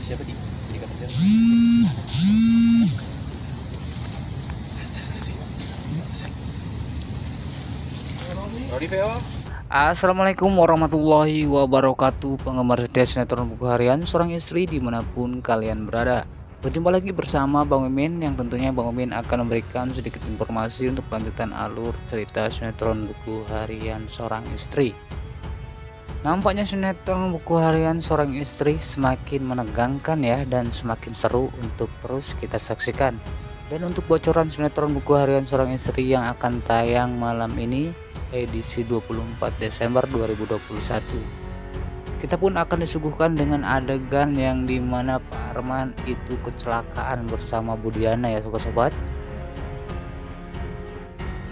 siapa di kata siapa? Rodi VO. Assalamualaikum warahmatullahi wabarakatuh, penggemar setia sinetron buku harian seorang istri dimanapun kalian berada. Berjumpa lagi bersama Bang Mimin, yang tentunya Bang Mimin akan memberikan sedikit informasi untuk kelanjutan alur cerita sinetron buku harian seorang istri. Nampaknya sinetron buku harian seorang istri semakin menegangkan ya, dan semakin seru untuk terus kita saksikan. Dan untuk bocoran sinetron buku harian seorang istri yang akan tayang malam ini, edisi 24 Desember 2021, kita pun akan disuguhkan dengan adegan yang dimana Pak Arman itu kecelakaan bersama Bu Diana ya sobat-sobat,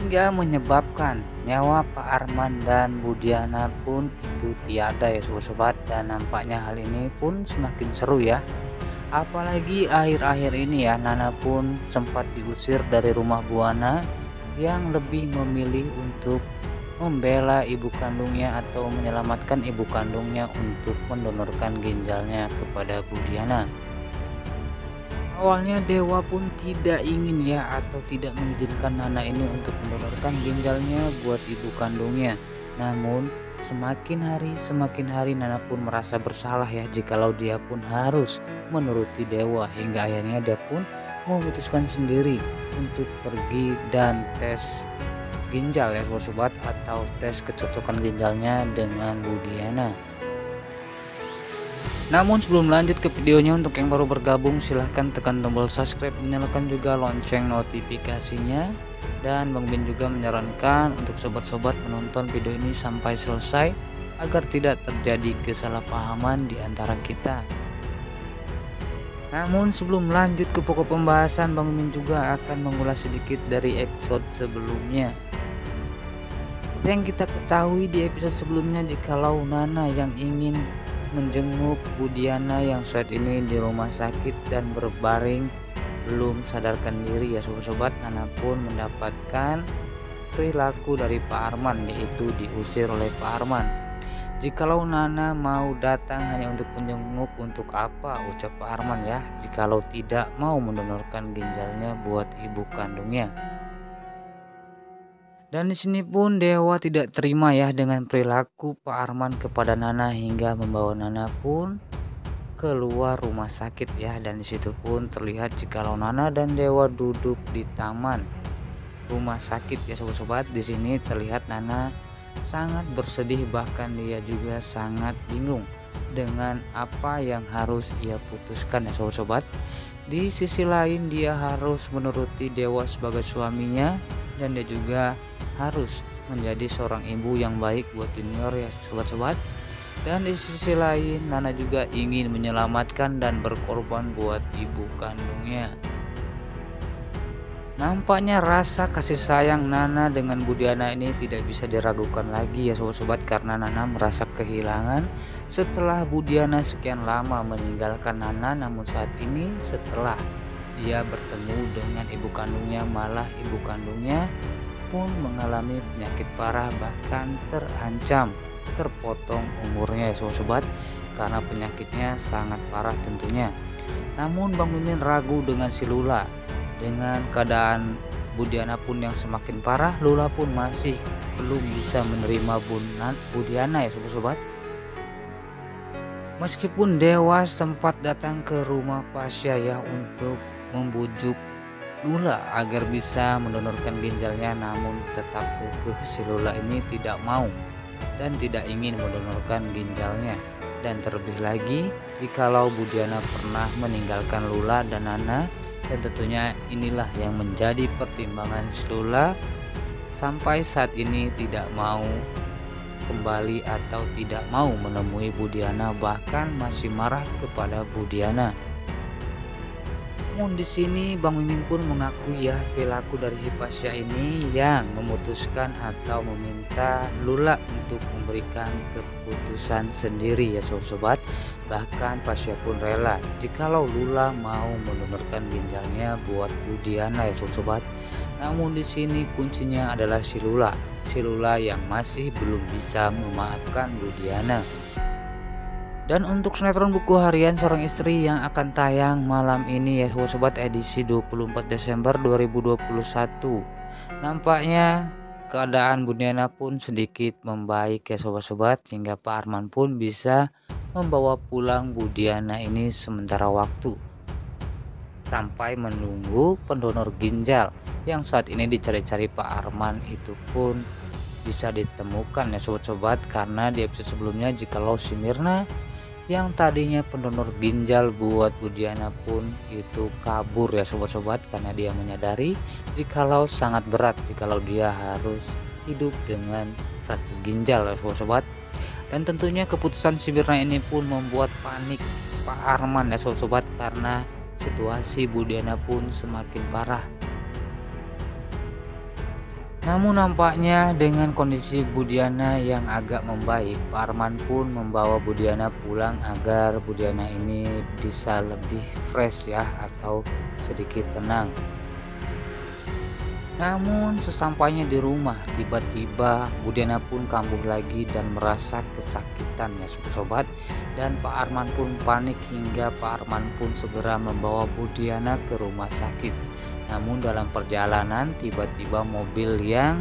hingga menyebabkan nyawa Pak Arman dan Bu Diana pun itu tiada ya sobat-sobat. Dan nampaknya hal ini pun semakin seru ya, apalagi akhir-akhir ini ya, Nana pun sempat diusir dari rumah Buana yang lebih memilih untuk membela ibu kandungnya atau menyelamatkan ibu kandungnya untuk mendonorkan ginjalnya kepada Bu Diana. Awalnya Dewa pun tidak ingin ya, atau tidak mengizinkan Nana ini untuk mendonorkan ginjalnya buat ibu kandungnya. Namun semakin hari Nana pun merasa bersalah ya, jikalau dia pun harus menuruti Dewa, hingga akhirnya dia pun memutuskan sendiri untuk pergi dan tes ginjal ya sobat, atau tes kecocokan ginjalnya dengan Bu Diana. Namun sebelum lanjut ke videonya, untuk yang baru bergabung silahkan tekan tombol subscribe, nyalakan juga lonceng notifikasinya. Dan Bang Bin juga menyarankan untuk sobat-sobat menonton video ini sampai selesai agar tidak terjadi kesalahpahaman di antara kita. Namun sebelum lanjut ke pokok pembahasan, Bang Mimin juga akan mengulas sedikit dari episode sebelumnya. Yang kita ketahui di episode sebelumnya, jikalau Nana yang ingin menjenguk Bu Diana yang saat ini di rumah sakit dan berbaring belum sadarkan diri ya sobat-sobat, Nana pun mendapatkan perilaku dari Pak Arman, yaitu diusir oleh Pak Arman. Jikalau Nana mau datang hanya untuk menjenguk, untuk apa, ucap Pak Arman ya, jikalau tidak mau mendonorkan ginjalnya buat ibu kandungnya. Dan di sini pun Dewa tidak terima ya dengan perilaku Pak Arman kepada Nana, hingga membawa Nana pun keluar rumah sakit ya. Dan disitu pun terlihat jikalau Nana dan Dewa duduk di taman rumah sakit ya sobat-sobat. Di sini terlihat Nana sangat bersedih, bahkan dia juga sangat bingung dengan apa yang harus ia putuskan ya sobat-sobat. Di sisi lain dia harus menuruti Dewa sebagai suaminya, dan dia juga harus menjadi seorang ibu yang baik buat junior ya sobat-sobat. Dan di sisi lain Nana juga ingin menyelamatkan dan berkorban buat ibu kandungnya. Nampaknya rasa kasih sayang Nana dengan Bu Diana ini tidak bisa diragukan lagi ya sobat-sobat, karena Nana merasa kehilangan setelah Bu Diana sekian lama meninggalkan Nana. Namun saat ini setelah dia bertemu dengan ibu kandungnya, malah ibu kandungnya pun mengalami penyakit parah, bahkan terancam terpotong umurnya ya sobat, karena penyakitnya sangat parah tentunya. Namun Bang Mimin ragu dengan si Lula. Dengan keadaan Bu Diana pun yang semakin parah, Lula pun masih belum bisa menerima Bu Diana ya sobat. Meskipun Dewa sempat datang ke rumah Pasya ya untuk membujuk Lula agar bisa mendonorkan ginjalnya, namun tetap kekeh si Lula ini tidak mau dan tidak ingin mendonorkan ginjalnya. Dan terlebih lagi jikalau Bu Diana pernah meninggalkan Lula dan Nana, dan tentunya inilah yang menjadi pertimbangan si Lula sampai saat ini tidak mau kembali atau tidak mau menemui Bu Diana, bahkan masih marah kepada Bu Diana. Namun di sini Bang Mimin pun mengakui ya, perilaku dari si Pasya ini yang memutuskan atau meminta Lula untuk memberikan keputusan sendiri ya sobat. Bahkan Pasya pun rela jikalau Lula mau mendonorkan ginjalnya buat Bu Diana ya sobat. Namun di sini kuncinya adalah si Lula yang masih belum bisa memaafkan Bu Diana. Dan untuk sinetron buku harian seorang istri yang akan tayang malam ini ya sobat edisi 24 Desember 2021. Nampaknya keadaan Budiana pun sedikit membaik ya sobat-sobat, hingga Pak Arman pun bisa membawa pulang Budiana ini sementara waktu sampai menunggu pendonor ginjal yang saat ini dicari-cari Pak Arman itu pun bisa ditemukan ya sobat-sobat, karena di episode sebelumnya jikalau si Mirna yang tadinya pendonor ginjal buat Budiana pun itu kabur ya sobat-sobat, karena dia menyadari jikalau sangat berat jikalau dia harus hidup dengan satu ginjal ya sobat-sobat. Dan tentunya keputusan si Mirna ini pun membuat panik Pak Arman ya sobat-sobat, karena situasi Budiana pun semakin parah. Namun nampaknya dengan kondisi Budiana yang agak membaik, Pak Arman pun membawa Budiana pulang agar Budiana ini bisa lebih fresh ya, atau sedikit tenang. Namun sesampainya di rumah, tiba-tiba Budiana pun kambuh lagi dan merasa kesakitan ya sobat. Dan Pak Arman pun panik hingga Pak Arman pun segera membawa Budiana ke rumah sakit. Namun dalam perjalanan tiba-tiba mobil yang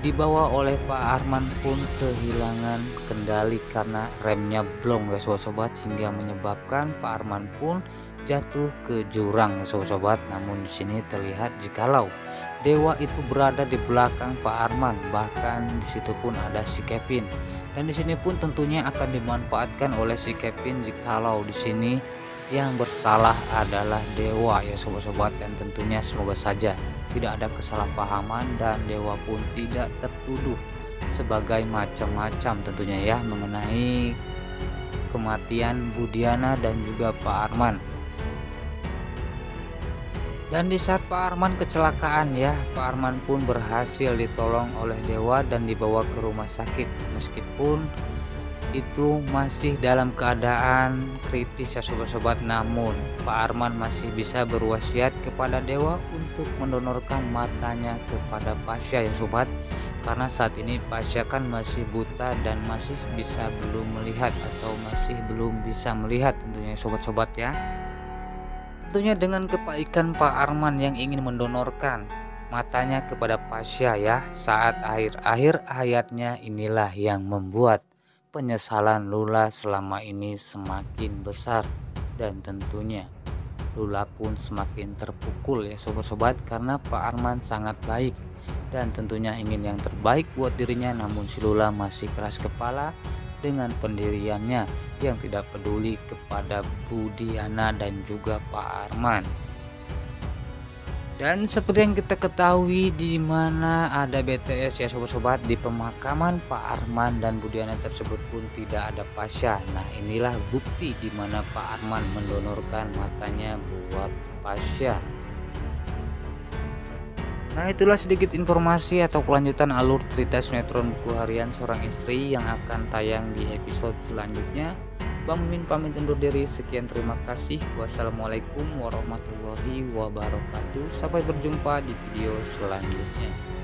dibawa oleh Pak Arman pun kehilangan kendali karena remnya blong ya sobat, hingga menyebabkan Pak Arman pun jatuh ke jurang ya sobat. Namun di sini terlihat jikalau Dewa itu berada di belakang Pak Arman, bahkan di situ pun ada si Kevin. Dan di sini pun tentunya akan dimanfaatkan oleh si Kevin jikalau di sini yang bersalah adalah Dewa ya sobat-sobat. Dan tentunya semoga saja tidak ada kesalahpahaman dan Dewa pun tidak tertuduh sebagai macam-macam tentunya ya mengenai kematian Budiana dan juga Pak Arman. Dan di saat Pak Arman kecelakaan ya, Pak Arman pun berhasil ditolong oleh Dewa dan dibawa ke rumah sakit, meskipun itu masih dalam keadaan kritis ya sobat-sobat. Namun Pak Arman masih bisa berwasiat kepada Dewa untuk mendonorkan matanya kepada Pasha ya sobat, karena saat ini Pasha kan masih buta dan masih bisa belum melihat atau masih belum bisa melihat tentunya sobat-sobat ya. Tentunya dengan kebaikan Pak Arman yang ingin mendonorkan matanya kepada Pasha ya saat akhir-akhir hayatnya, inilah yang membuat penyesalan Lula selama ini semakin besar. Dan tentunya Lula pun semakin terpukul ya sobat-sobat, karena Pak Arman sangat baik dan tentunya ingin yang terbaik buat dirinya. Namun si Lula masih keras kepala dengan pendiriannya yang tidak peduli kepada Budiana dan juga Pak Arman. Dan seperti yang kita ketahui, di mana ada BTS ya sobat-sobat, di pemakaman Pak Arman dan Budiana tersebut pun tidak ada Pasha. Nah inilah bukti di mana Pak Arman mendonorkan matanya buat Pasha. Nah itulah sedikit informasi atau kelanjutan alur cerita sinetron buku harian seorang istri yang akan tayang di episode selanjutnya. Bang Mimin pamit undur diri, sekian terima kasih. Wassalamualaikum warahmatullahi wabarakatuh. Sampai berjumpa di video selanjutnya.